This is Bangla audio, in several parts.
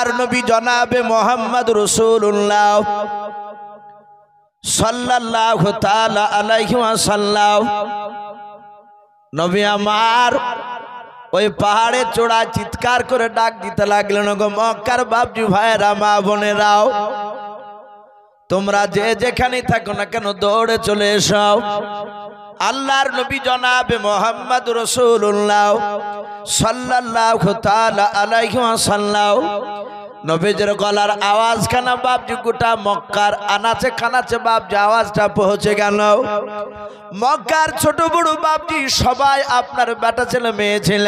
আর নবী জনাবে মোহাম্মদ রাসূলুল্লাহ সাল্লাল্লাহু তাআলা আলাইহি ওয়াসাল্লাম নবী আমার ওই পাহাড়ে চূড়া চিৎকার করে ডাক দিতে লাগলেন, গো মক্কার বাপজি ভাইরা মা বোনেরাও, তোমরা যে যেখানে থাকো না কেন দৌড়ে চলে এসো। আল্লাহর নবী জনাবে মোহাম্মদ রাসূলুল্লাহ সাল্লাল্লাহু তাআলা আলাইহি ওয়াসাল্লাম নবীজির গলার আওয়াজ খানা বাপজি গোটা মক্কার আনাচে খানাচে বাপজি আওয়াজটা পৌঁছে গেল। মক্কার ছোট বড় বাপজি সবাই আপনার বেটা ছেলে মেয়ে ছিল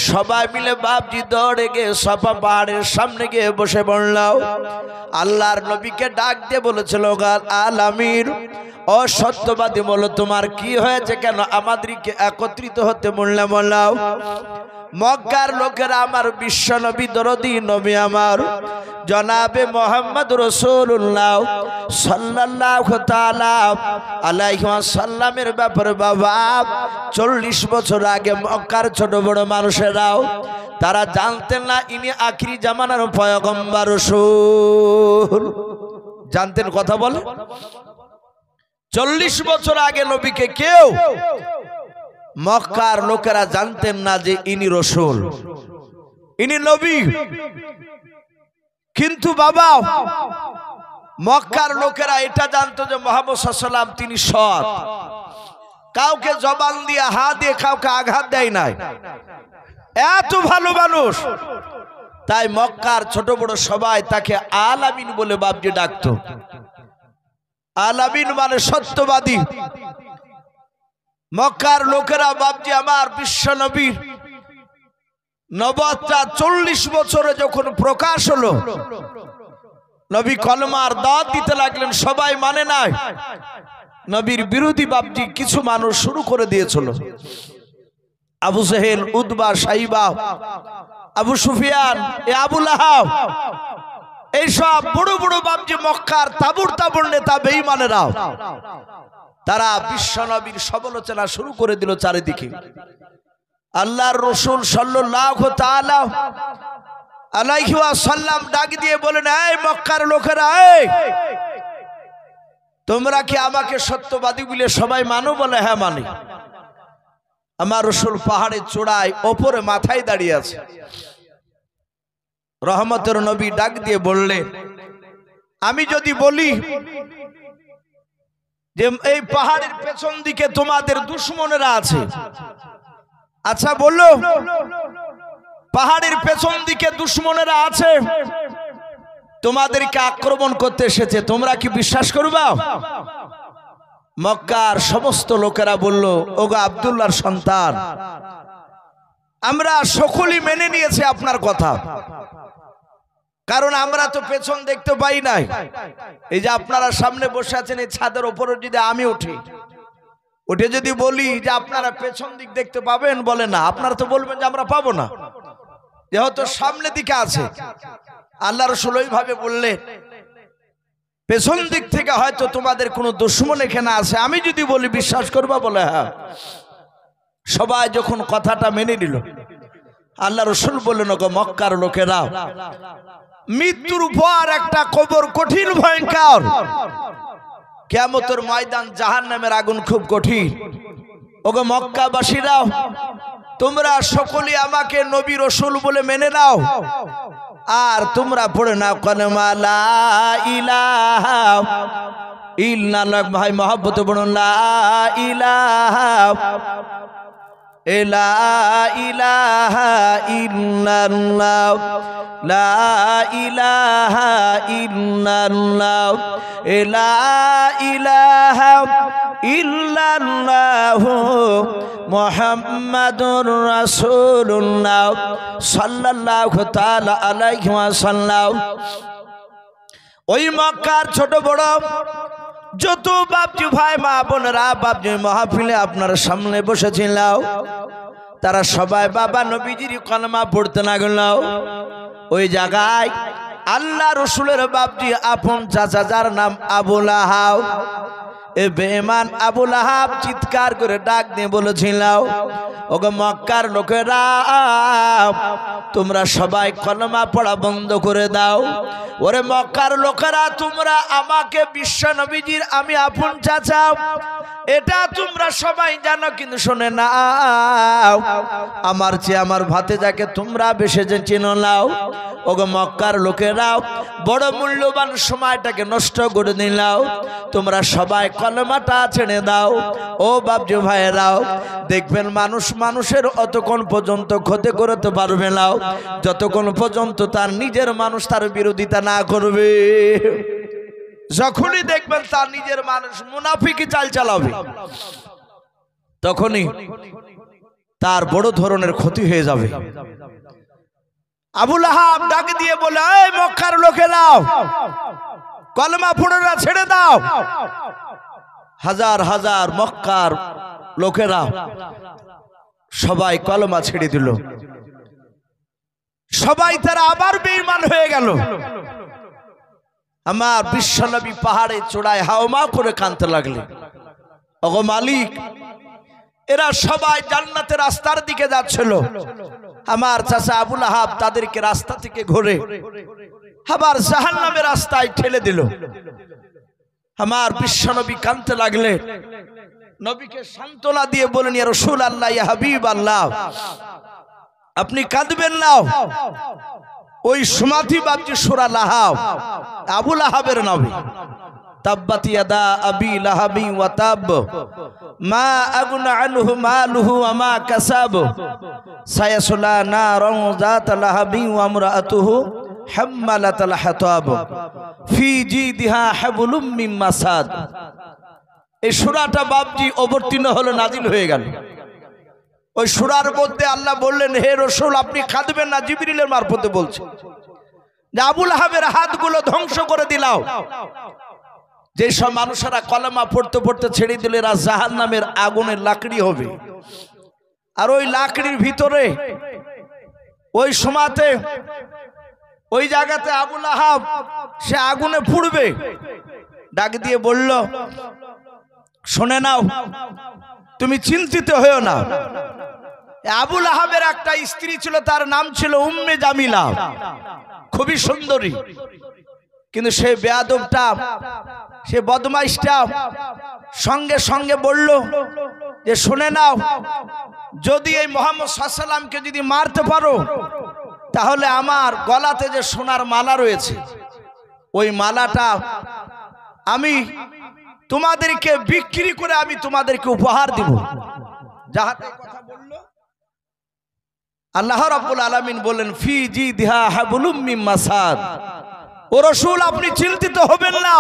সবাই মিলে বাপজি দৌড়ে গিয়ে সাফা পাহাড়ের সামনে গিয়ে বসে পড়ল। আল্লাহর নবীকে ডাক দিয়ে বলেছিল, আলামির ও সত্যবাদী বলো, তোমার কি হয়েছে, কেন আমাদেরকে একত্রিত হতে বললে বলাও। মক্কার লোকেরা আমার বিশ্ব নবী দরদি নবী আমার জনাবে মোহাম্মদ রাসূলুল্লাহ সাল্লাল্লাহু তাআলা আলাইহি ওয়াসাল্লামের ব্যাপারে বাবা 40 বছর আগে মক্কার ছোট বড় মানুষেরাও তারা জানতেন না ইনি আখিরি জামানার পয়গম্বর রাসূল। জানতেন? কথা বলে 40 বছর আগে নবীকে কেউ মক্কার লোকেরা জানতেন না যে ইনি রাসূল, ইনি নবী। কিন্তু বাবা মক্কার লোকেরা এটা জানতো যে মুহাম্মদ সাল্লাল্লাহু আলাইহি ওয়াসাল্লাম তিনি সৎ, কাউকে জবান দিয়ে হাত দিয়ে কাউকে আঘাত দেয় নাই, এত ভালো মানুষ। তাই মক্কার ছোট বড় সবাই তাকে আলামিন বলে বাপজি ডাকতো। আলামিন মানে সত্যবাদী। মক্কার লোকেরা বাপজি আমার বিশ্ব নবীর নবুয়তটা 40 বছরে যখন প্রকাশ হলো, নবী কলমার দাওয়াত দিতে লাগলেন, সবাই মানে নাই। নবীর বিরোধী বাপজি কিছু মানুষ শুরু করে দিয়েছিল। আবু জেহেল, উতবা, সাইবা, আবু সুফিয়ান, আবু লাহাব, এইসব বড় বড় বাপজি মক্কার তাবুর তাবুর নেতা বেঈমানেরা তারা বিশ্ব নবীর সমালোচনা শুরু করে দিল চারিদিকে। আল্লাহর রাসূল সাল্লাল্লাহু তাআলা আলাইহি ওয়াসাল্লাম ডাক দিয়ে বলেন, এই মক্কার লোকেরা, এই তোমরা কি আমাকে সত্যবাদী বলে সবাই মানো? বলে হ্যাঁ মানি। আমার রাসূল পাহাড়ের চূড়ায় ওপরে মাথায় দাঁড়িয়ে আছে। রহমতের নবী ডাক দিয়ে বললেন, আমি যদি বলি যে এই পাহাড়ের পেছন দিকে তোমাদের দুশমনেরা আছে, আচ্ছা বললো পাহাড়ের পেছন দিকে দুশমনেরা আছে, তোমাদেরকে আক্রমণ করতে এসেছে, তোমরা কি বিশ্বাস করবা? মক্কার সমস্ত লোকেরা বলল, ওগো আব্দুল্লাহর সন্তান, আমরা সকলেই মেনে নিয়েছি আপনার কথা, কারণ আমরা তো পেছন দেখতে পাই নাই। এই যে আপনারা সামনে বসে আছেন, এই ছাদের উপরে যদি আমি উঠি, উঠে যদি বলি যে আপনারা পেছন দিক দেখতে পাবেন, বলে না, আপনারা তো বলবেন যে আমরা পাবো না, যেহেতু সামনে দিকে আছে। আল্লাহ রাসূল ওইভাবে বললেন, পেছন দিক থেকে হয়তো তোমাদের কোনো দুশমন এখানে আছে, আমি যদি বলি বিশ্বাস করবা? বলে হ্যাঁ। সবাই যখন কথাটা মেনে নিল, আল্লাহ রাসূল বললেন, ওগো মক্কার লোকেরা, মৃত্যুর পর একটা কবর কঠিন ভয়ঙ্কর, কিয়ামতের ময়দান জাহান্নামের আগুন খুব কঠিন। ওগো মক্কাবাসীরা, তোমরা সকলেই আমাকে নবী রাসূল বলে মেনে নাও, আর তোমরা পড়ে নাও কালেমা লা ইলাহা ইল্লাল্লাহ। ভাই মহব্বতে বলুন লা ইলাহা লা ইলাহা ইল্লাল্লাহ, লা ইলাহা ইল্লাল্লাহ, লা ইলাহা ইল্লাল্লাহ মুহাম্মাদুর রাসূলুল্লাহ সাল্লাল্লাহু তাআলা আলাইহি ওয়াসাল্লাম। ওই মক্কার ছোট বড় যত বাপজি ভাই মা বোনেরা বাপজি মাহফিলে আপনার সামনে বসেছিল, তারা সবাই বাবা নবীজির কলমা পড়তে লাগল। ওই জায়গায় আল্লাহ রাসূলের বাপজি আপন চাচা, যার নাম আবু লাহাব, এ বেঈমান আবু লাহাব চিৎকার করে ডাক দিয়ে বলেছিল, ওগো মক্কার লোকেরা, তোমরা সবাই কলমা পড়া বন্ধ করে দাও। ওরে মক্কার লোকেরা, তোমরা আমাকে বিশ্ব নবীজির আমি আপন চাচা, এটা তোমরা সবাই জানো, কিন্তু শুনে নাও, আমার চেয়ে আমার ভাতিজাকে তোমরা বেশি যে চিনো নাও। ওগো মক্কার লোকেরা, বড় মূল্যবান সময়টাকে নষ্ট করে দিলাও, তোমরা সবাই কলমাটা ছেড়ে দাও। ও বাপজি ভাইয়েরাও, দেখবেন মানুষ মানুষের অতক্ষণ পর্যন্ত ক্ষতি করতে পারবে না যতক্ষণ পর্যন্ত তার নিজের মানুষ তার বিরোধিতা না করবে। যখনই দেখবেন তার নিজের মানুষ মুনাফিকি চাল চালাবে, তখনই তার বড় ধরনের ক্ষতি হয়ে যাবে। আবু লাহাব ডাক দিয়ে বলে, এই মক্কার লোকেরা, কলমা পড়া ছেড়ে দাও। হাজার হাজার মক্কার লোকেরা সবাই কলমা ছেড়ে দিল। সবাই তারা আবার বেঈমান হয়ে গেল। আমার বিশ্বনবী পাহাড়ে চূড়ায় হাওমা করে কাঁদতে লাগলেন, ওগো মালিক, এরা সবাই জান্নাতের রাস্তার দিকে যাচ্ছিল, আমার চাচা আবু লাহাব তাদেরকে রাস্তা থেকে ঘুরে আবার জাহান্নামের রাস্তায় ঠেলে দিল। আমার বিশ্বনবী কাঁদতে লাগলেন। নবীকে সান্ত্বনা দিয়ে বলেন, ইয়া রাসূলুল্লাহ, ইয়া হাবিবাল্লাহ, আপনি কাঁদবেন না। ওই সমাধি বাপজি সূরা লাহাব, আবু লাহাবের নবী, তাব্বাত ইয়াদা আবি লাহাবি ওয়া তাব, মা আগনা আনহু মালুহু ওয়া মা কাসাব, সায়াসলা নারান যাত লাহাবি ওয়া আমরাতুহু হাম্মালাতাল হাতাব, ফি জিদিহা হাবলুম মিন মাসাদ। এই সূরাটা বাপজি অবতীর্ণ হলো, নাজিল হয়ে গেল। ওই সূরার মধ্যে আল্লাহ বললেন, হে রাসূল, আপনি কাঁদবেন না। জিবরিলের মারফতে বলছে যে আবু লাহাবের হাতগুলো ধ্বংস করে দিলাও। যে সব মানুষেরা কলেমা পড়তে পড়তে ছেড়ে দিল, এরা জাহান্নামের আগুনের লাকড়ি হবে। আর ওই লাকড়ির ভিতরে ওই সময়তে ওই জায়গাতে আবু লাহাব সে আগুনে পুড়বে। ডাক দিয়ে বলল, শুনে নাও, তুমি চিন্তিত হয়েও না। আবু লাহাবের একটা স্ত্রী ছিল, তার নাম ছিল উম্মে জামিলা, খুবই সুন্দরী। কিন্তু সে বেয়াদবটা, সে বদমাইশটা সঙ্গে সঙ্গে বলল যে, শুনে নাও, যদি এই মুহাম্মদ সাল্লাল্লাহু আলাইহি ওয়াসাল্লামকে যদি মারতে পারো, তাহলে আমার গলাতে যে সোনার মালা রয়েছে, ওই মালাটা আমি তোমাদেরকে বিক্রি করে আমি তোমাদেরকে উপহার দিব। যাহাতে কথা বলল, আল্লাহ রাব্বুল আলামিন বলেন, ফি জিদিহা হাবলুম মিন মাসাদ। ও রাসূল, আপনি চিন্তিত হবেন না।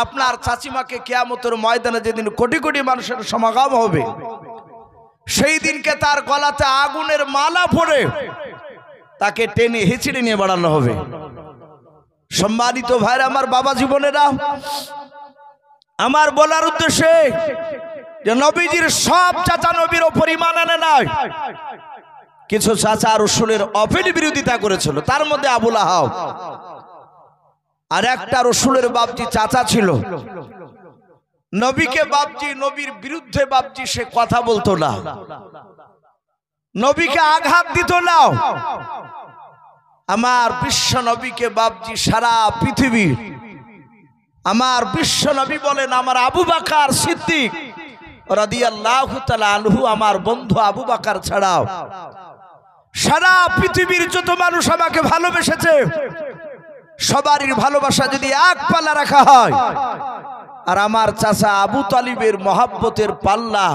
আপনার চাচিমাকে কিয়ামতের ময়দানে যেদিন কোটি কোটি মানুষের সমাগম হবে, সেই দিনকে তার গলাতে আগুনের মালা পরে তাকে টেনে হিচড়ে নিয়ে বাড়ানো হবে। সম্মানিত ভাইরা, আমার বাবা জীবনেরা, আমার বলার উদ্দেশ্যে যে নবীজির সব চাচা নবীর ওপর ঈমান আনে নাই। কিছু চাচা রাসূলের অফের বিরোধিতা করেছিল, তার মধ্যে আবু লাহাব। আর একটা রাসূলের বাপজি চাচা ছিল, নবীকে বাপজি, নবীর বিরুদ্ধে বাপজি সে কথা বলতো না, নবীকে আঘাত দিত না। আমার বিশ্ব নবীকে বাপজি সারা পৃথিবী, আমার বিশ্ব নবী বলেন, আমার আবু বকর সিদ্দিক রাদিয়াল্লাহু তাআলা আনহু, আমার বন্ধু আবু বকর ছাড়াও সারা পৃথিবীর যত মানুষ আমাকে ভালোবেসেছে, সবারই ভালোবাসা যদি এক পাল্লা রাখা হয়, আর আমার চাচা আবু তালিবের মহব্বতের পাল্লা,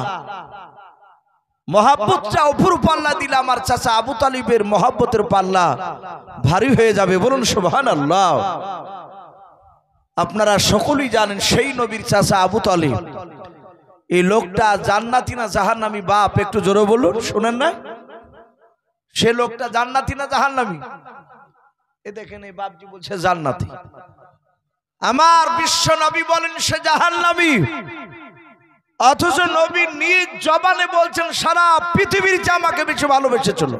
মহব্বতটা উপর পাল্লা দিলে আমার চাচা আবু তালিবের মহব্বতের পাল্লা ভারী হয়ে যাবে। বলুন সুবহানাল্লাহ। আপনারা সকলেই জানেন, সেই নবীর চাচা আবু তালিব, এই লোকটা জান্নাতি না জাহান্নামী? বাপ একটু জোরে বলুন, শুনেন না? সে লোকটা জান্নাতি না জাহান্নামী? এ দেখেন, এই বাপজি বলছে জান্নাতি। আমার বিশ্ব নবী বলেন সে জাহান্নামী, অথচ নবী নিজ জবানে বলছেন সারা পৃথিবীর চেয়ে আমাকে বেশি ভালোবেসেছিল।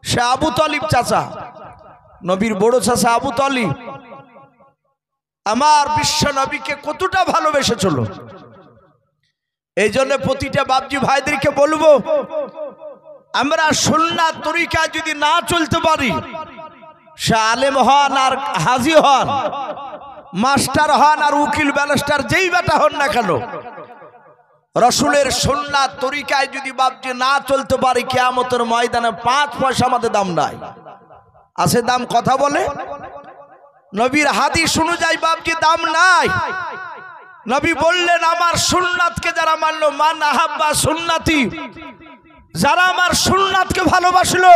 সে আবু তালিব চাচা, নবীর বড় চাচা আবু তালিব। আমার বিশ্ব নবীকে কতটা ভালোবেসেছিল। এই জন্য প্রতিটা বাপজি ভাইদেরকে বলবো, আমরা সুন্নাত তরিকায় যদি না চলতে পারি, সে আলেম হন আর হাজি হন, মাস্টার হন আর উকিল ব্যারিস্টার যেই বেটা হন না কেন, রসুলের সুন্নাত তরিকায় যদি বাপজি না চলতে পারি, কিয়ামতের ময়দানে 5 পয়সা আমাদের দাম নাই। আছে দাম? কথা বলে। নবীর হাদিস অনুযায়ী বাপজি দাম নাই। নবী বললেন, আমার সুন্নাতকে যারা মানলো, মান আহাব্বা সুন্নাতি, যারা আমার সুন্নাতকে ভালোবাসলো,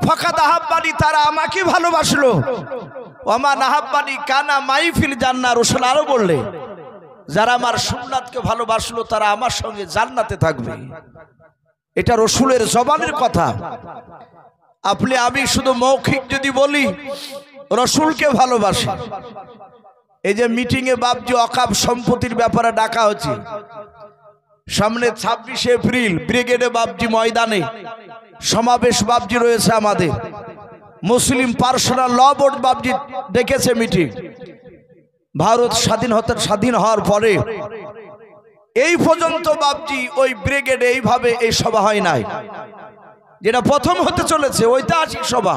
ফাকাদ আহাব্বানি, তারা আমাকে ভালোবাসলো, ওমা নাহাব্বানি কানা মাইফিল জান্নাহ। রাসূল আরো বললে, যারা আমার সুন্নাতকে ভালোবাসলো তারা আমার সঙ্গে জান্নাতে থাকবে। এটা রাসূলের জবানের কথা। আপনি আমি শুধু মৌখিক যদি বলি রাসূলকে ভালোবাসি, এই যে মিটিং এ বাপজি ওয়াকফ সম্পত্তির ব্যাপারে ডাকা হচ্ছে, সামনে 26 এপ্রিল ব্রিগেডে বাপজি ময়দানে সমাবেশ বাপজি রয়েছে। আমাদের মুসলিম পার্সোনাল ল বোর্ড বাপজি ডেকেছে মিটিং। ভারত স্বাধীন হওয়ার পরে এই পর্যন্ত বাপজি ওই ব্রিগেডে এইভাবে এই সভা হয় নাই, যেটা প্রথম হতে চলেছে ঐতিহাসিক সভা।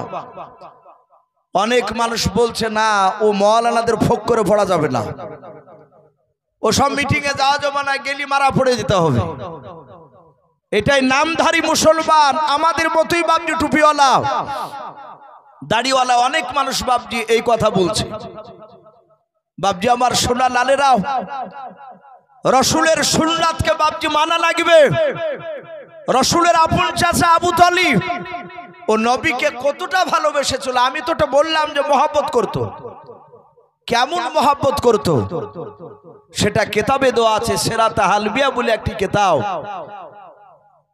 অনেক মানুষ বলছে না, ও মাওলানাদের ফোক করে পড়া যাবে না, ও সব মিটিং এ যাওয়া যাবে না, গেলি মারা পড়ে যেতে হবে। এটাই নামধারী মুসলমান, আমাদের মতোই বাপজি টুপিওয়ালা দাড়িওয়ালা অনেক মানুষ বাপজি এই কথা বলছে। বাপজি আমার সোনা লালেরাও, রসুলের সুন্নাতকে বাপজি মানা লাগবে। রসুলের আপন চাচা আবু তালিব ও নবীকে কতটা ভালোবেসেছিল। আমি তো ওটা বললাম যে মহব্বত করত, কেমন মহব্বত করত সেটা কেতাবে দেওয়া আছে। সেরাতে হালবিয়া বলে একটি কেতাব,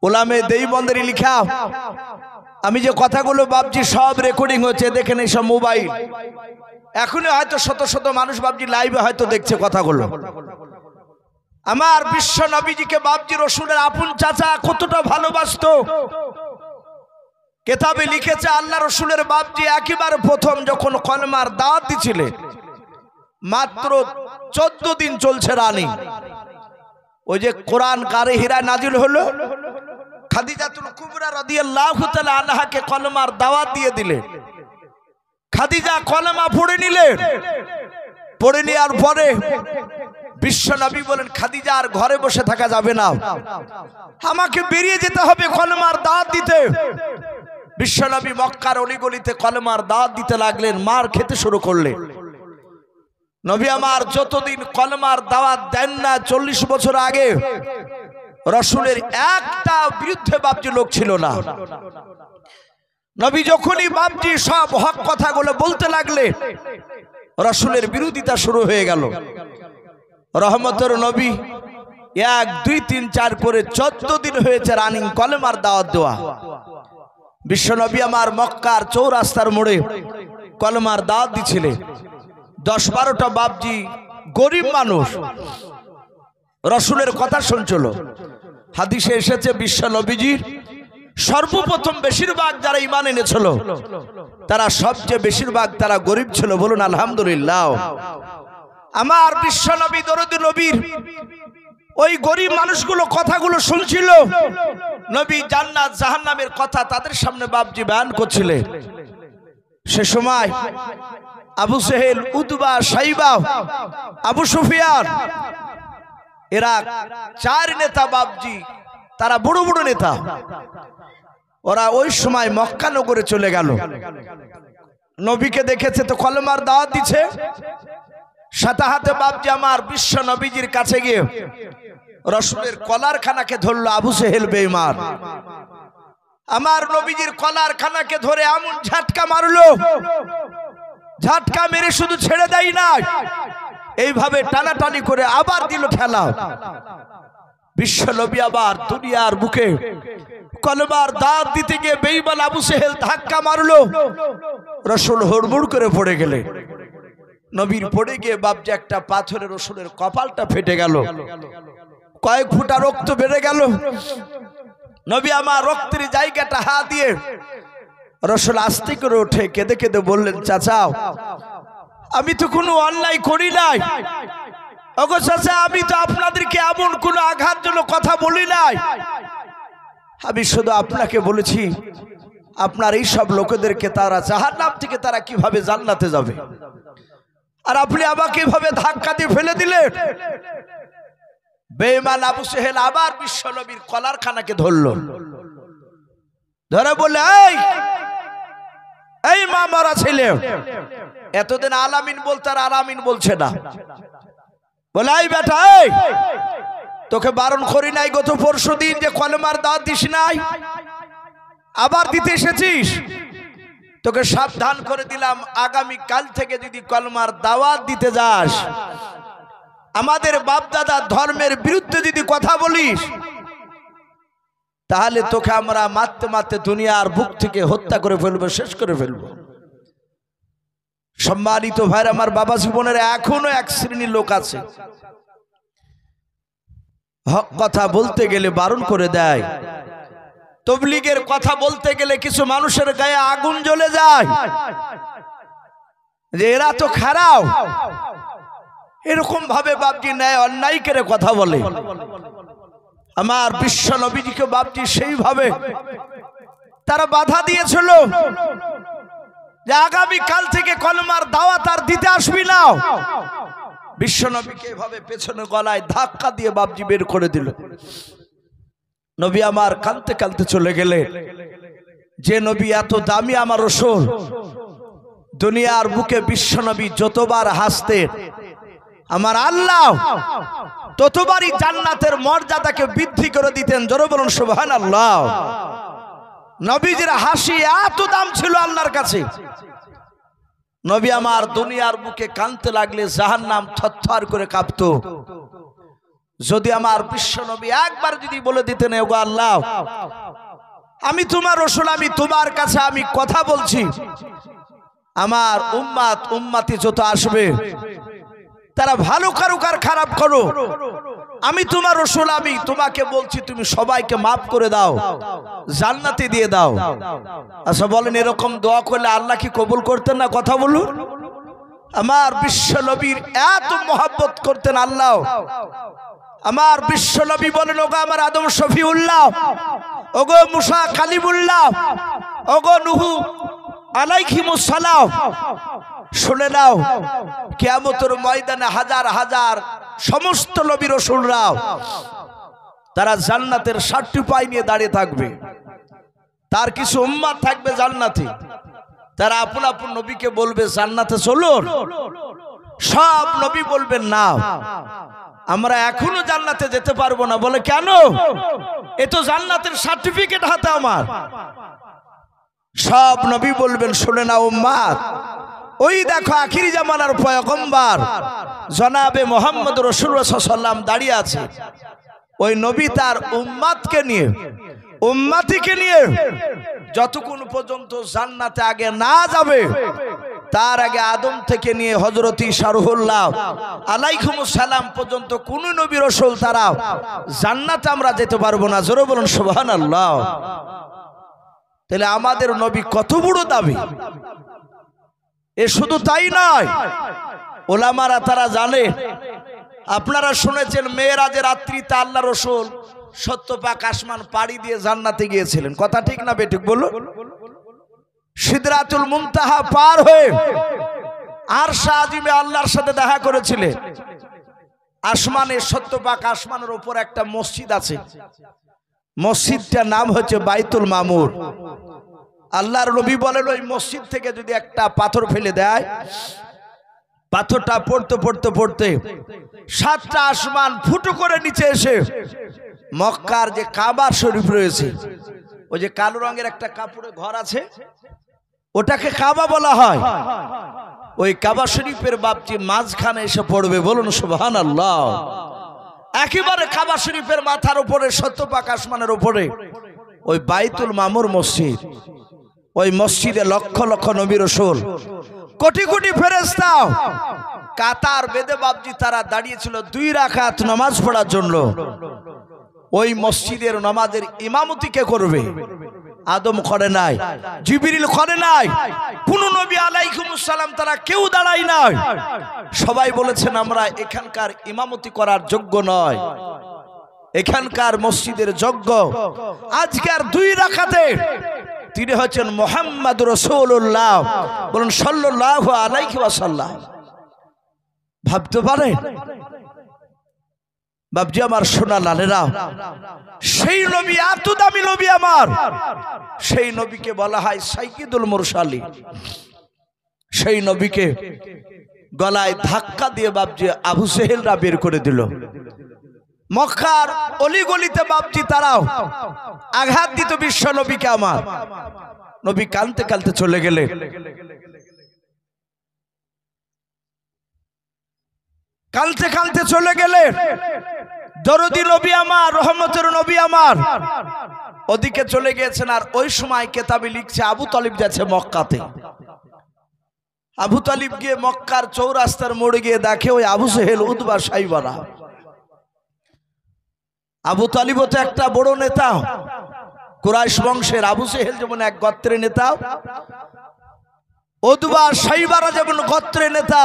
ওলামে দেওবন্দের লিখা। আমি যে কথাগুলো বাপজি সব রেকর্ডিং হচ্ছে, দেখেন এইসব মোবাইল, এখনো হয়তো শত শত মানুষ বাপজি লাইভে হয়তো দেখছে কথাগুলো। আমার বিশ্ব নবীজিকে বাপজি রসুলের আপন চাচা কতটা ভালোবাসতো, কেতাবে লিখেছে। আল্লাহ রসুলের বাপজি একেবারে প্রথম যখন কলমার দাওয়াত দিছিলেন, মাত্র 14 দিন চলছে রানী, ওই যে কোরআন কারে হীরা নাজিল হলো, খাদিজাতুল কুবরা রাদিয়াল্লাহু তাআলা আনহাকে কলমার দাওয়াত দিয়ে দিলেন। খাদিজা কলমা পড়ে নিলেন। পড়ে নেওয়ার পরে বিশ্ব নবী বলেন, খাদিজা আর ঘরে বসে থাকা যাবে না, আমাকে বেরিয়ে যেতে হবে কলমার দাওয়াত দিতে। বিশ্ব নবী মক্কার অলিগলিতে কলমার দাওয়াত দিতে লাগলেন, মার খেতে শুরু করলেন। নবী আমার যতদিন কলমার দাওয়াত দেন না, 40 বছর আগে রসুলের একটা বিরুদ্ধে বাপজি লোক ছিল না। নবী যখনই বাপজি সব হক কথাগুলো বলতে লাগলে, রসুলের বিরোধিতা শুরু হয়ে গেল। রহমতের নবী 1, 2, 3, 4 করে 14 দিন হয়েছে রানিং কলমার দাওয়াত দেওয়া। বিশ্ব নবী আমার মক্কার চৌরাস্তার মোড়ে কলমার দাওয়াত দিছিলেন। 10-12টা বাপজি গরিব মানুষ রসুলের কথা শুনছিল। হাদিসে এসেছে বিশ্ব নবীজির সর্বপ্রথম বেশিরভাগ যারা ঈমান এনেছিল, তারা সবচেয়ে বেশিরভাগ তারা গরিব ছিল। বলুন আলহামদুলিল্লাহ। আমার বিশ্ব নবী দরুদ নবীর ওই গরিব মানুষগুলো কথাগুলো শুনছিল। নবী জান্নাত জাহান্নামের কথা তাদের সামনে বাপজি বয়ান করছিলেন। সে সময় আবু সেহেল, উতবা, সাইবা, আবু সুফিয়ান, এরা 4 নেতা বাপজি, তারা বড় বড় নেতা। ওরা ওই সময় মক্কা নগরে চলে গেল। নবীকে দেখেছে তো কলমার দাওয়াত দিচ্ছে। সাথে হাতে বাপজি আমার বিশ্ব নবীজির কাছে গিয়ে রসুলের কলার খানাকে ধরলো আবু সেহেল বেঈমান। আমার নবীজির কলার খানাকে ধরে এমন ঝাটকা মারলো, ঝাটকা মেরে শুধু ছেড়ে দেয় না, এইভাবে টানাটানি করে আবার দিল ঠেলা। বিশ্ব নবী আবার দুনিয়ার বুকে কলমার দাওয়াত দিতে গিয়ে বেঈমান আবু সেহেল ধাক্কা মারলো, রসুল হুড়মুড় করে পড়ে গেলেন। নবীর পড়ে গিয়ে বাপজি একটা পাথরে রসুলের কপালটা ফেটে গেল, কয়েক ফুটা রক্ত বেড়ে গেল। নবী আমার রক্তের জায়গাটা হাত দিয়ে রসুল আস্তে করে উঠে কেঁদে কেঁদে বললেন, চাচা আমি তো কোনো অন্যায় করি নাই। ওগো চাচা, আমি তো আপনাদেরকে এমন কোনো আঘাতজনক কথা বলি নাই। আমি শুধু আপনাকে বলেছি আপনার এই সব লোকেদেরকে তারা জাহান্নাম থেকে তারা কিভাবে জান্নাতে যাবে, আর আপনি আমাকে এভাবে ধাক্কা দিয়ে ফেলে দিলেন। বেঈমান আবু সেহেল আবার বিশ্ব নবীর কলার খানাকে ধরলো, ধরে বলে, এই মা মারা ছেলে, এতদিন আলামিন বলতে আর আলামিন বলছে না। বলে, এই বেটা, তোকে বারণ করি নাই গত পরশু দিন যে কলমার দাওয়াত দিস নাই, আবার দিতে এসেছিস? তোকে সাবধান করে দিলাম, আগামী কাল থেকে যদি কলমার দাওয়াত দিতে যাস, আমাদের বাপ দাদা ধর্মের বিরুদ্ধে যদি কথা বলিস, তাহলে তোকে আমরা মারতে মারতে দুনিয়ার বুক থেকে হত্যা করে ফেলবো, শেষ করে ফেলবো। সম্মানিত ভাইরা আমার, বাবা জীবনের এখনো এক শ্রেণীর লোক আছে, হক কথা বলতে গেলে বারণ করে দেয়। তবলিগের কথা বলতে গেলে কিছু মানুষের গায়ে আগুন জ্বলে যায় যে এরা তো খারাপ। এরকম ভাবে বাপজি ন্যায় অন্যায় করে কথা বলে। আমার বিশ্ব নবীজিকে বাপজি সেইভাবে তারা বাধা দিয়েছিল যে আগামী কাল থেকে কলমার দাওয়াত আর দিতে আসবি না। বিশ্ব নবীকে এভাবে পেছনে গলায় ধাক্কা দিয়ে বাপজি বের করে দিল। নবী আমার কাঁদতে কাঁদতে চলে গেলে, যে নবী এত দামি আমার রাসূল, দুনিয়ার বুকে বিশ্ব নবী যতবার হাসতেন আমার আল্লাহ ততবারই জান্নাতের মর্যাদাকে বৃদ্ধি করে দিতেন। জোরে বলুন সুবহানাল্লাহ। নবীজির হাসি এত দাম ছিল আল্লাহর কাছে। নবী আমার দুনিয়ার বুকে কাঁদতে লাগলে জাহান্নাম থরথর করে কাঁপতো। যদি আমার বিশ্ব নবী একবার যদি বলে দিতেন, ওগো আল্লাহ, আমি তোমার রাসূল, আমি তোমার কাছে আমি কথা বলছি, আমার উম্মত উম্মতি যত আসবে তারা ভালো করুক আর খারাপ করো, আমি তোমার রাসূল, আমি তোমাকে বলছি তুমি সবাইকে মাফ করে দাও, জান্নাতে দিয়ে দাও। আচ্ছা বলেন, এরকম দোয়া করলে আল্লাহ কি কবুল করতেন না? কথা বলুন। আমার বিশ্ব নবীর এত মহব্বত করতেন আল্লাহ। আমার বিশ্ব নবী বলেন, ওগো আমার আদম শফিউল্লাহ, ওগো মুসা কালিমুল্লাহ, ওগো নূহ আলাইহিমুস সালাম, শুনে নাও, কিয়ামতের ময়দানে হাজার হাজার সমস্ত নবী রাসূলরা তারা জান্নাতের 60টি পাই নিয়ে দাঁড়িয়ে থাকবে। তার কিছু উম্মত থাকবে জান্নাতে, তারা আপন আপন নবীকে বলবে জান্নাতে চলুন। সব নবী বলবেন না, আমরা এখনো জান্নাতে যেতে পারবো না। বলে, কেন? এ তো জান্নাতের সার্টিফিকেট হাতে আমার। সব নবী বলবেন, শুনে নাও উম্মত, ওই দেখো আখিরি জামানার পয়গম্বর জনাবে মুহাম্মদ রাসূলুল্লাহ সাল্লাল্লাহু আলাইহি ওয়াসাল্লাম দাঁড়িয়ে আছে। ওই নবী তার উম্মতকে নিয়ে, উম্মতিকে নিয়ে যতক্ষণ পর্যন্ত জান্নাতে আগে না যাবে, তার আগে আদম থেকে নিয়ে হযরত ঈসা রূহুল্লাহ আলাইহিমুস সালাম পর্যন্ত কোন নবী রাসূল তারা জান্নাতে আমরা যেতে পারবো না। জোরে বলুন সুবহানাল্লাহ। তাহলে আমাদের নবী কত বড় দাবি! এ শুধু তাই নয়, ওলামারা তারা জানে, আপনারা শুনেছেন মেরাজের রাত্রিতে আল্লাহ রাসূল 70 পাক আসমান পাড়ি দিয়ে জান্নাতে গিয়েছিলেন। কথা ঠিক না বেঠিক বলুন? সিদরাতুল মুনতাহা পার হয়ে আরশ আজিমে আল্লাহর সাথে দেখা করেছিলেন। আসমানে 70 পাক আসমানের উপর একটা মসজিদ আছে, মসজিদটার নাম হচ্ছে বাইতুল মামুর। আল্লাহর নবী বলেন, ওই মসজিদ থেকে যদি একটা পাথর ফেলে দেয়, পাথরটা পড়তে পড়তে পড়তে 7টা আসমান ফুটো করে নিচে এসে মক্কার যে কাবা শরীফ রয়েছে, ওই যে কালো রঙের একটা কাপড়ের ঘর আছে, ওটাকে কাবা বলা হয়। ওই কাবা শরীফের বাপটি মাঝখানে এসে পড়বে। বলুন সুবহানাল্লাহ। একেবারে কাবা শরীফের মাথার উপরে 70 পাক আসমানের উপরে ওই বাইতুল মামুর মসজিদ। ওই মসজিদে লক্ষ লক্ষ নবী রাসূল, কোটি কোটি ফেরেশতা কাতার বেঁধে বাপজি তারা দাঁড়িয়েছিল 2 রাকাত নামাজ পড়ার জন্য। ওই মসজিদের নামাজের ইমামতি কে করবে? আদম করে নাই, জিবরিল করে নাই, কোন নবী আলাইহিস সালাম তারা কেউ দাঁড়ায় নাই। সবাই বলেছেন আমরা এখানকার ইমামতি করার যোগ্য নয়, এখানকার মসজিদের যোগ্য। আজকের 2 রাকাতে তিনি হচ্ছেন মুহাম্মদ রাসূলুল্লাহ, বলুন সাল্লাল্লাহু আলাইহি ওয়াসাল্লাম। ভাবতে পারেন বাপজি আমার সোনা লালেরা, সেই নবী এত দামি নবী আমার, সেই নবীকে বলা হয় সাইয়্যিদুল মুরসালিন। সেই নবীকে গলায় ধাক্কা দিয়ে বাপজি আবু জেহেলরা বের করে দিল। মক্কার অলিগলিতে বাপজি তারাও আঘাত দিত বিশ্ব নবীকে আমার। নবী কাঁদতে কাঁদতে চলে গেলেন। কাঁদতে কাঁদতে চলে গেলেন। দরদি নবী আমার, রহমতের নবী আমার ওদিকে চলে গিয়েছেন। আর ওই সময় কেতাবে লিখছে আবু তালিব যাচ্ছে মক্কাতে। আবু তালিব গিয়ে মক্কার চৌরাস্তার মোড়ে গিয়ে দেখে ওই আবু জেহেল, উতবা, সাইবারা। আবু তালিব তো একটা বড় নেতা, কুরাইশ বংশের। আবু জেহেল যেমন এক গোত্রের নেতা, উতবা সাইবারা যেমন গোত্রের নেতা,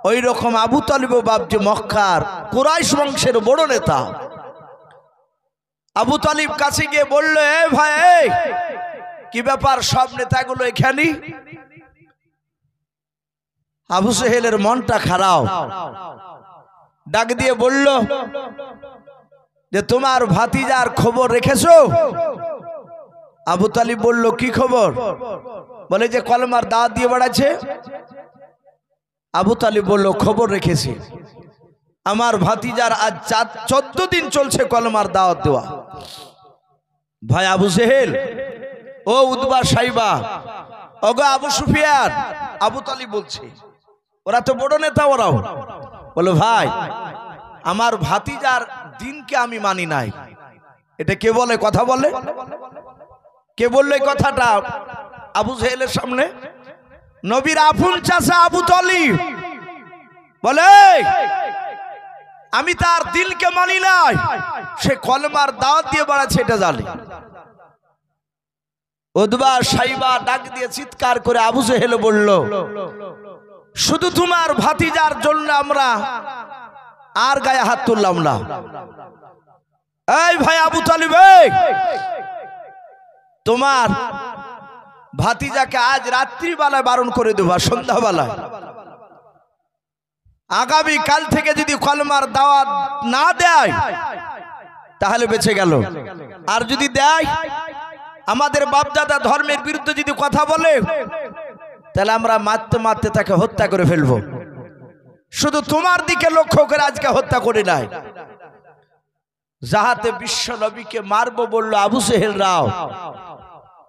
ওই রকম আবু তালিব বাপজি মক্কার কুরাইশ বংশের বড় নেতা। আবু তালিব কাছে গিয়ে বলল, এ ভাই কি ব্যাপার, সব নেতাগুলো এখানে? আবু জেহেলের মনটা খারাপ, ডাক দিয়ে বলল যে তোমার ভাতিজার খবর রেখেছো? আবু তালিব বলল, কি খবর? বলে যে কলমার দাওয়াত দিয়ে বেড়াচ্ছে। আবু তালিব বলল, খবর রেখেছি, আমার ভাতিজার আজ 14 দিন চলছে কলমার দাওয়াত দেওয়া। ভাই আবু জেহেল, ও উতবা, সাইবা, ওগো আবু সুফিয়ান, আবু তালিব বলছে, ওরা তো বড় নেতা। ওরাও বলো, ভাই আমার ভাতিজার দিনকে আমি মানি নাই। এটা কে বলে? কথা বলে কে বললো এই কথাটা আবু জেহেলের সামনে? নবীর আপন চাচা আবু তালিব বলে, আমি তার দিলকে মানি নাই, সে কলমার দাওয়াত দিয়ে বেড়াচ্ছে, এটা জানি। উতবা সাইবা ডাক দিয়ে চিৎকার করে আবু জেহেল বলল, শুধু তোমার ভাতিজার জন্য আমরা আর গায়ে হাত তুললাম না। এই ভাই আবু তালিব, তোমার ভাতিজাকে আজ রাত্রিবেলায় বারণ করে দেবা, সন্ধ্যাবেলায়। আগামী কাল থেকে যদি কলমার দাওয়াত না দেয় তাহলে বেঁচে গেল, আর যদি দেয়, আমাদের বাপদাদা ধর্মের বিরুদ্ধে যদি কথা বলে, তাহলে আমরা মারতে মারতে তাকে হত্যা করে ফেলবো। শুধু তোমার দিকে লক্ষ্য করে আজকে হত্যা করে নাই। যাহাতে বিশ্ব নবীকে মারবো বললো আবু জেহেল রাও,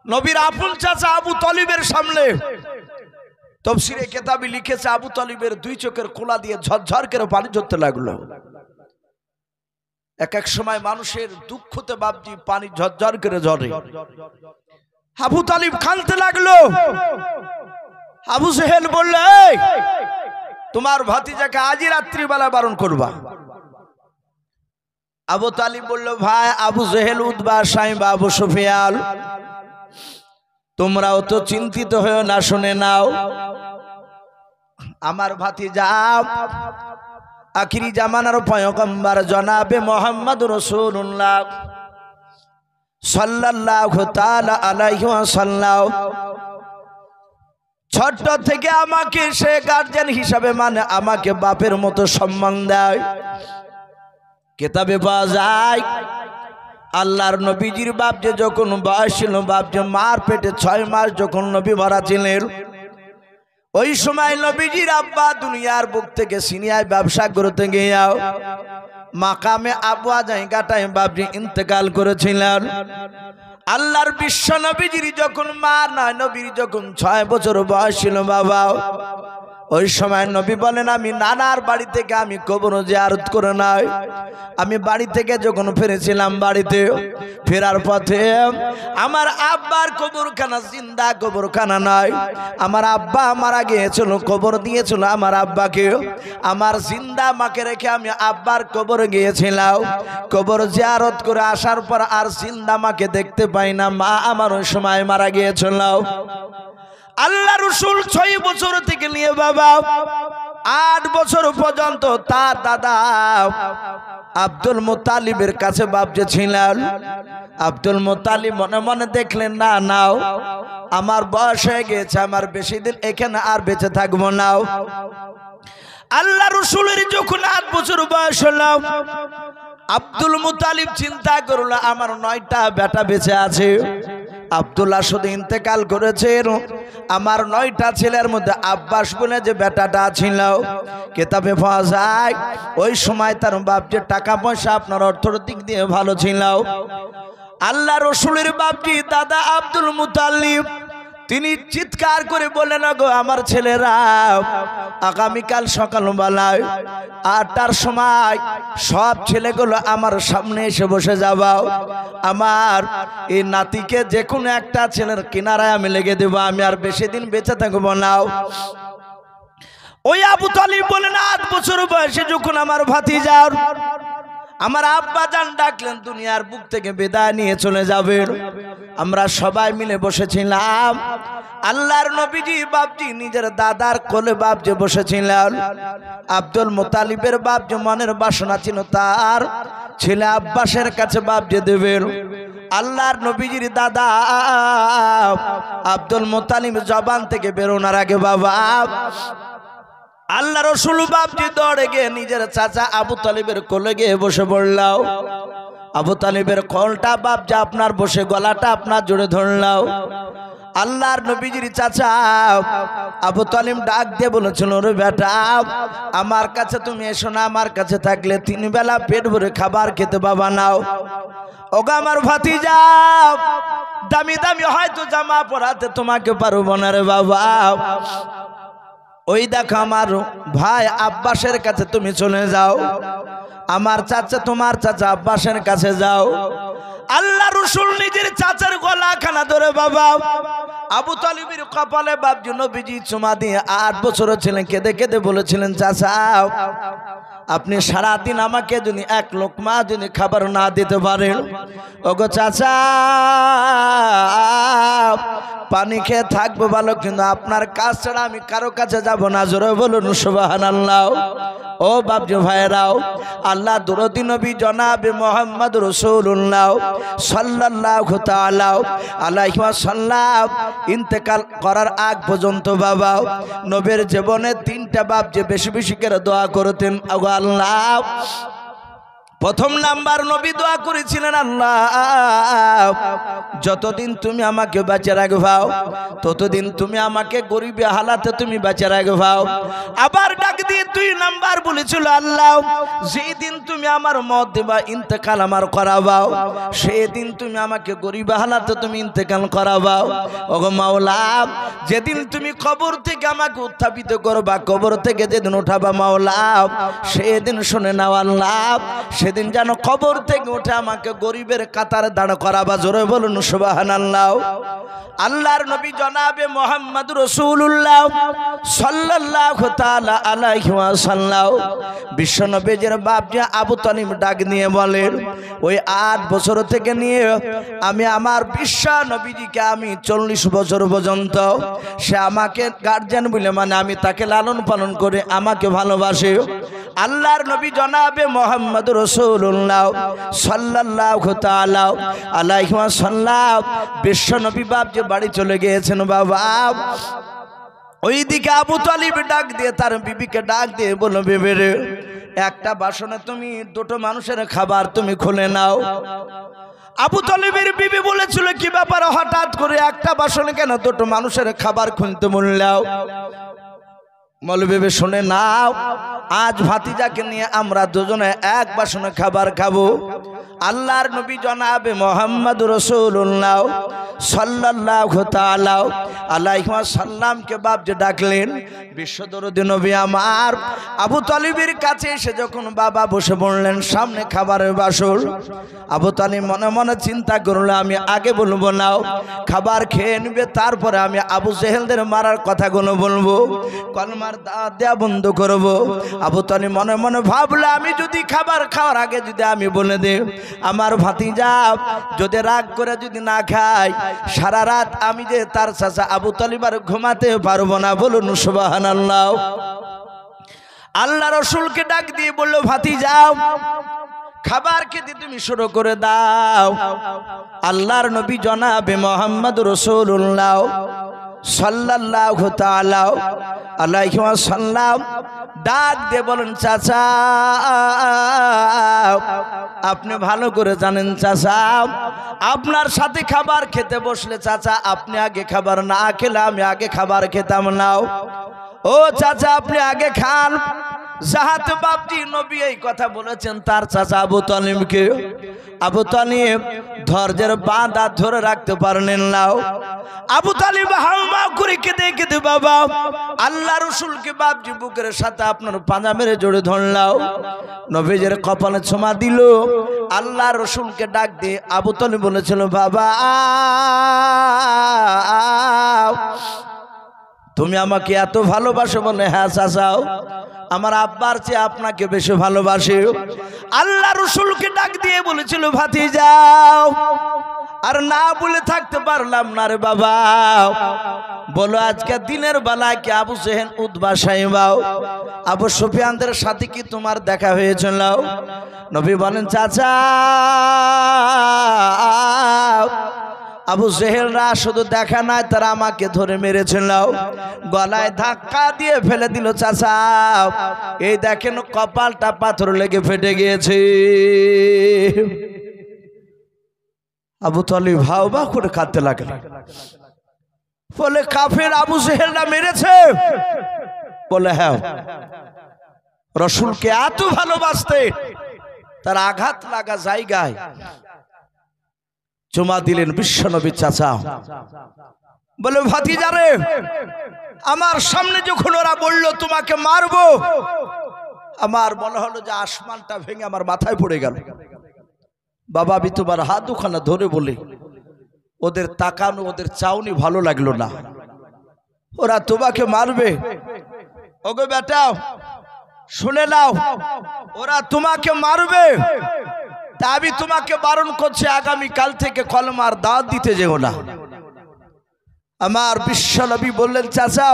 নবীর আপন চাচা আবু তালিবের সামনে। তাফসীরে কিতাবে লিখেছে আবু তালিবের 2 চোখের কোলা দিয়ে ঝরঝর করে পানি ঝরতে লাগলো। এক এক সময় মানুষের দুঃখতে বাপজি পানি ঝরঝর করে ঝরে। আবু তালিব কাঁদতে লাগলো। আবু জেহেল বলল, এই তোমার ভাতিজাকে আজই রাত্রিবেলা বারণ করবা। আবু তালিব বলল, ভাই আবু জেহেল, উতবা, সাইবা, আবু সুফিয়ান, তোমরাও তো চিন্তিত হয়েও না, শুনে নাও। আমার ভাতিজা আখিরি জামানার পয়গম্বর জনাবে মুহাম্মদ রাসূলুল্লাহ সাল্লাল্লাহু তাআলা আলাইহি ওয়াসাল্লাম ছোট থেকে আমাকে সে গার্জিয়ান হিসাবে মানে, আমাকে বাপের মতো সম্মান দেয়। কিতাবে পাওয়া যায় আল্লাহর নবীজির বাপ যে যখন বয়স ছিল, বাপ যে মার পেটে 6 মাস যখন নবী মারা ছিলেন, ওই সময় নবীজির আব্বা দুনিয়ার বুক থেকে সিনিয়ায় ব্যবসা করতে গিয়ে মাকামে আবওয়া জায়গাটায় বাপজি ইন্তেকাল করেছিলেন। আল্লাহর বিশ্ব নবীজির যখন মা নয়, নবীর যখন 6 বছর বয়স ছিল বাবা, ওই সময় নবী বলেন আমি নানার বাড়ি থেকে আমি কবর জিয়ারত করে নাই। আমি বাড়ি থেকে যখন ফিরেছিলাম বাড়িতে ফেরার পথে আমার আব্বার কবরখানা জিন্দা কবরখানা নাই। আমার আব্বা মারা গিয়েছিল, কবর দিয়েছিল আমার আব্বাকে। আমার জিন্দা মাকে রেখে আমি আব্বার কবর গিয়েছিলাম। কবর জিয়ারত করে আসার পর আর জিন্দা মাকে দেখতে পাই না। মা আমার ওই সময় মারা গিয়েছিল। আল্লাহ রসুল 6 বছর থেকে নিয়ে বাবা 8 বছর পর্যন্ত তার দাদা আব্দুল মুত্তালিবের কাছে বাপজি ছিলেন। আব্দুল মুত্তালিব মনে মনে দেখলেন না নাও আমার বয়স হয়ে গেছে, আমার বেশি দিন এখানে আর বেঁচে থাকবো না। আল্লাহ রসুলের যখন 8 বছর বয়স হলো আব্দুল মুত্তালিব চিন্তা করলো আমার 9টা বেটা বেঁচে আছে। আব্দুল্লাহ শুধু ইন্তেকাল করেছেন, আমার 9টা ছেলের মধ্যে আব্বাস বলে যে বেটাটা ছিল কিতাবে পাওয়া যায় ওই সময় তার বাপ যে টাকা পয়সা আপনার অর্থনৈতিক দিয়ে ভালো ছিল। আল্লাহ রসুলের বাপজি দাদা আব্দুল মুত্তালিব তিনি চিৎকার করে বললেন গো আমার ছেলেরা আগামীকাল সকালবেলায় 8টার সময় সব ছেলেগুলো আমার সামনে এসে বসে যাবাও। আমার এই নাতিকে যে কোনো একটা ছেলের কিনারায় আমি লেগে দেবো, আমি আর বেশি দিন বেঁচে থাকবো না। ওই আবু তালিব বলেন 8 বছর বয়সে যখন আমার ভাতিজার আমার আব্বা জান ডাকলেন দুনিয়ার বুক থেকে বিদায় নিয়ে চলে যাবেন, আমরা সবাই মিলে বসেছিলাম। আল্লাহর নবীজি বাপজি নিজের দাদার কোলে বাপজি বসেছিলেন। আব্দুল মুত্তালিবের বাপজি মনের বাসনা ছিল তার ছেলে আব্বাসের কাছে বাপজি দেবেন। আল্লাহর নবীজির দাদা আব্দুল মুত্তালিব জবান থেকে বেরোনোর আগে বাবা আল্লাহ রসুল বাপজি দৌড়ে গিয়ে নিজের চাচা আবু তালিবের কোলে গিয়ে বসে পড়লাও। আবু তালিবের কোলটা বাপজি আপনার বসে গলাটা আপনার জোরে ধরলাও। আল্লাহর নবীজির চাচা আবু তালিব ডাক দিয়ে বলেছিল রে বেটা আমার কাছে তুমি এসো না, আমার কাছে থাকলে 3 বেলা পেট ভরে খাবার খেতে বাবা নাও। ওগো আমার ভাতিজা দামি দামি হয়তো জামা পরাতে তোমাকে পারবো না রে বাবা, ওই দেখো আমার ভাই আব্বাসের কাছে তুমি চলে যাও, আমার চাচা তোমার চাচা আব্বাসের কাছে যাও। আল্লাহ রসুল নিজের চাচার গলা খানা ধরে বাবা আবু তালিবের কপালে বাপজি নবীজি চুমা দিয়ে 8 বছরের ছিলেন কেঁদে কেঁদে বলেছিলেন চাচা আপনি সারাদিন আমাকে যদি 1 লোকমা যদি খাবার না দিতে পারেন, ওগো চাচা পানি খেয়ে থাকবো ভালো, কিন্তু আপনার কাছ ছাড়া আমি কারো কাছে যাব না। জোরে বলুন সুবহানাল্লাহ। ও বাপজি ভাইরাও আল্লাহ দরদি নবী জনাবে মুহাম্মদ রাসূলুল্লাহ সাল্লাল্লাহু তাআলা আলাইহি ওয়াসাল্লাম ইন্তেকাল করার আগ পর্যন্ত বাবা নবীর জীবনে 3টা বাপজি বেশি বেশি করে দোয়া করতেন। ওগো আল্লাহ প্রথম নাম্বার নবী দোয়া করেছিলেন আল্লাহ যতদিন তুমি আমাকে বাঁচিয়ে রাখবাও ততদিন তুমি আমাকে গরিবী হালাতে তুমি বাঁচিয়ে রাখবাও। আবার ডাক দিয়ে 2 নাম্বার বলেছিল আল্লাহ যেদিন তুমি আমার মত দেবা ইন্তেকাল আমার করাবাও সেই দিন তুমি আমাকে গরিবী হালাতে তুমি ইন্তেকাল করাবাও। ওগো মাওলা যেদিন তুমি কবর থেকে আমাকে উত্থাপিত করবা, কবর থেকে যেদিন উঠাবা মাওলা সেদিন শুনে নাও আল্লাহ সেদিন যেন কবর থেকে উঠে আমাকে গরিবের কাতারে দাঁড় করাবা। জোরে বলুন সুবহানাল্লাহ। আল্লাহর নবী জনাবে মুহাম্মদ রাসূলুল্লাহ সাল্লাল্লাহু তাআলা আলাইহি ওয়াসাল্লাম বিশ্ব নবীর বাপ যে আবু তালিব ডাক নিয়ে বলেন ওই 8 বছর থেকে নিয়ে আমি আমার বিশ্ব নবীজিকে আমি 40 বছর পর্যন্ত সে আমাকে গার্জিয়ান বলে মানে আমি তাকে লালন পালন করে আমাকে ভালোবাসে। আল্লাহর নবী জনাবে মুহাম্মদ রাসূলুল্লাহ সাল্লাল্লাহু তাআলা আলাইহি ওয়াসাল্লাম বিশ্ব নবী বাপ যে বাড়ি চলে গিয়েছেন বাবা ওইদিকে আবু তালিব ডাক দিয়ে তার বিবিকে ডাক দিয়ে বলল বিবি রে একটা বাসনে তুমি 2টো মানুষের খাবার তুমি খুলে নাও। আবু তালিবের বিবি বলেছিল কি ব্যাপার হঠাৎ করে একটা বাসনে কেন 2টো মানুষের খাবার খুলতে বললাও? মৌলবী শুনে নাও আজ ভাতিজাকে নিয়ে আমরা দুজনে 1 বাসনে খাবার খাবো আল্লাহর নবী জনাবে মোহাম্মদ রাসূলুল্লাহ সাল্লাল্লাহু তাআলা আলাইহি ওয়াসাল্লামকে বাপ যে ডাকলেন, বিশ্বদরদি নবী আমার আবু তালিবের কাছে এসে যখন বাবা বসে বললেন সামনে খাবারের বাসর, আবু তালিব মনে মনে চিন্তা করলো আমি আগে বলবো না, খাবার খেয়ে নেবে, তারপরে আমি আবু জেহেলদের মারার কথাগুলো বলবো, কলমার দাওয়াত দেয়া বন্ধ করব। আবু তালিব মনে মনে ভাবলো আমি যদি খাবার খাওয়ার আগে যদি আমি বলে দিই আমার ভাতিজা যদি রাগ করে যদি না খায়, সারা রাত আমি যে তার চাচা আবু তালিব আর ঘুমাতে পারবো না। বলুন সুবহানাল্লাহ। আল্লাহ রসুলকে ডাক দিয়ে বললো ভাতিজা খাবার খেতে তুমি শুরু করে দাও। আল্লাহর নবী জনাবে মোহাম্মদ রাসূলুল্লাহ সাল্লাল্লাহু তাআলা আলাইহি ওয়াসাল্লাম ডাক দিয়ে বলেন চাচা আপনি ভালো করে জানেন চাচা, আপনার সাথে খাবার খেতে বসলে চাচা আপনি আগে খাবার না খেলে আমি আগে খাবার খেতাম না। ও চাচা আপনি আগে খান। জাহাত বাপজি নবী এই কথা বলেছেন তার চাচা আবু তালিবকে। আবু তালিব ধৈর্যের বাঁধা ধরে রাখতে পারলেন না। আবু তালিব হাউমাউ করে কেঁদে কেঁদে বাবা আল্লাহ রসুলকে বাপজি বুকের সাথে আপনার পাঁজা মেরে জড়ে ধরলাও, নবীজের কপালে ছোঁয়া দিল। আল্লাহ রসুলকে ডাক দিয়ে আবু তালিব বলেছিল বাবা তুমি আমাকে এত ভালোবাসো? বলে হ্যাঁ চাচাও, আমার আব্বার চেয়ে আপনাকে বেশি ভালোবাসি। আল্লাহ রসুলকে ডাক দিয়ে বলেছিল ভাতিজাও, আর না বলে থাকতে পারলাম না রে বাবা, বলো আজকে দিনের বেলায় কি আবু জেহেল উতবা সাইবা আবু সুফিয়ানদের সাথে কি তোমার দেখা হয়েছিল? নবী বলেন চাচা আবু জেহেলরা শুধু দেখা নাই তারা আমাকে ধরে মেরেছিল, গলায় ধাক্কা দিয়ে ফেলে দিল চাচা, এই দেখেন কপালটা পাথর লেগে ফেটে গিয়েছে। আবু তালিব ভাও বা করে কাঁদতে লাগলেন। বলে কাফের আবু জেহেলরা মেরেছে? বলে হ্যাঁ। রসুলকে এত ভালোবাসতে তার আঘাত লাগা জায়গায় চুমা দিলেন বিশ্বনবী চাচা। বলে ভাতিজারে আমার সামনে যখন ওরা বলল তোমাকে মারবো, আমার মনে হলো যে আসমানটা ভেঙে আমার মাথায় পড়ে গেল। বাবা আমি তোমার হাত দুখানা ধরে বলি ওদের তাকানো ওদের চাউনি ভালো লাগলো না, ওরা তোমাকে মারবে। ওগো বেটা শুনে নাও, ওরা তোমাকে মারবে, তা আমি তোমাকে বারণ করছি আগামী কাল থেকে কলমার দাওয়াত দিতে যেও না। আমার বিশ্বনবী বললেন চাচা,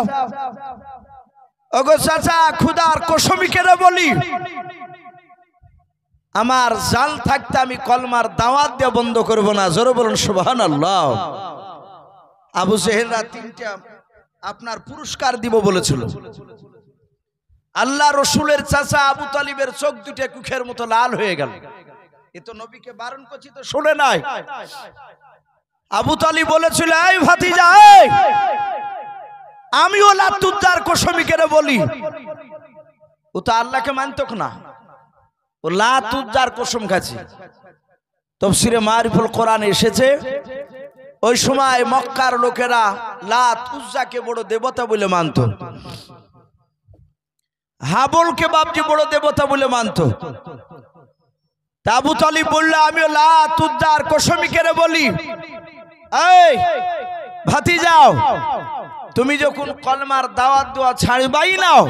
ওগো চাচা খুদার কসমি কেন বলি, আমার জান থাকতে আমি কলমার দাওয়াত দিয়ে বন্ধ করব না। জোরে বলুন সুবহানাল্লাহ। আবু জেহেলরা তিনটা আপনার পুরস্কার দিব বলেছিল। আল্লাহ রসুলের চাচা আবু তালিবের চোখ দুটো কুখের মতো লাল হয়ে গেল। এ তো নবীকে বারণ করছি তো শুনে নাই। আবু তালিব বলেছিল এই ভাতিজা আমিও লাতুদ্দার কসমি কেন বলি, ও তো আল্লাহকে মানত না, ও লাতুদ্দার কসম খাচ্ছে। তাফসীরে মারিফুল কোরআন এসেছে ওই সময় মক্কার লোকেরা লাত উজ্জাকে বড় দেবতা বলে মানত, হাবলকে বাপজি বড় দেবতা বলে মানত। আবু তালিব বলল আমি লাত উজ্জার কসমি কেন বলি, এই ভাতিজাও তুমি যখন কলমার দাওয়াত দেওয়া ছাড়বাই নাও,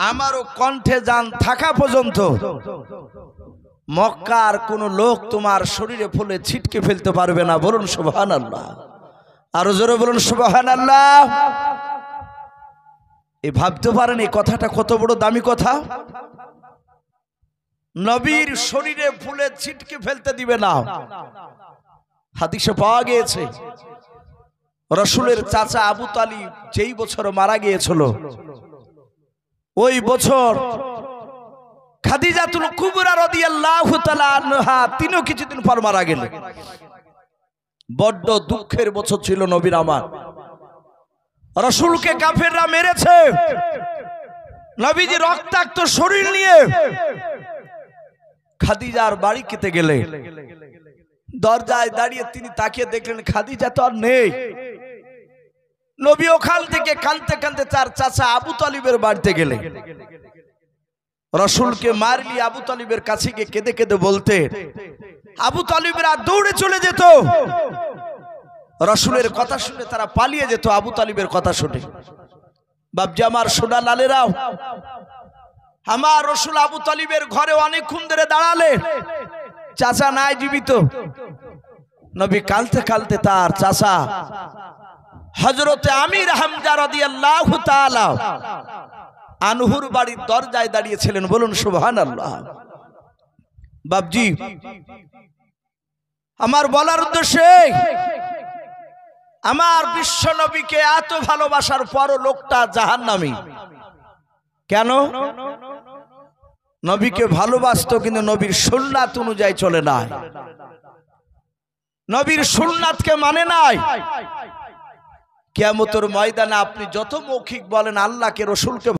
আমারও কণ্ঠে জান থাকা পর্যন্ত মক্কার কোন লোক তোমার শরীরে ফুলে ছিটকে ফেলতে পারবে না। বলুন সুবহানাল্লাহ, আরো জোরে বলুন সুবহানাল্লাহ। এই ভাবতে পারেন এই কথাটা কত বড় দামি কথা। নবীর শরীরে ফুলে ছিটকে ফেলতে দিবে না। হাদিসে পাওয়া গিয়েছে রসুলের চাচা আবু তালিব যেই বছর মারা গিয়েছিল, ওই বছর খাদিজাতুল কুবরা রাদিয়াল্লাহু তাআলা আনহা তিনিও কিছুদিন পর মারা গেলেন। বড্ড দুঃখের বছর ছিল নবীর আমার। রসুলকে কাফেররা মেরেছে, নবীজি রক্তাক্ত শরীর নিয়ে খাদিজার বাড়ি খেতে গেলে দরজায় দাঁড়িয়ে তিনি তাকিয়ে দেখলেন খাদিজা তো আর নেই। নবী ওখান থেকে কাঁদতে কাঁদতে তার চাচা আবু তালিবের বাড়িতে গেলে রসুলকে মারলি আবু তালিবের কাছে গিয়ে কেঁদে কেঁদে বলতে, আবু তালিবরা দৌড়ে চলে যেত, রসুলের কথা শুনে তারা পালিয়ে যেত আবু তালিবের কথা শুনে। বাপজি আমার সোনা লালেরাও, আমার রসুল আবু তালিবের ঘরে অনেকক্ষণ ধরে দাঁড়ালে, চাচা নাই জীবিত। নবী কালতে কালতে তার চাচা হযরতে আমির হামজা রাদিয়াল্লাহু তাআলা আনহুর বাড়ির দরজায় দাঁড়িয়েছিলেন। বলুন সুবহানাল্লাহ। বাপজি আমার বলার উদ্দেশ্যে, আমার বিশ্ব নবীকে এত ভালোবাসার পরও লোকটা জাহান্নামী কেন? নবীকে ভালোবাসতো কিন্তু নবীর সুন্নাত অনুযায়ী চলে নাই, নবীর সুন্নাতকে মানে নাই। কিয়ামতের ময়দানে আপনি যত মৌখিক বলেন আল্লাহকে রসুলকে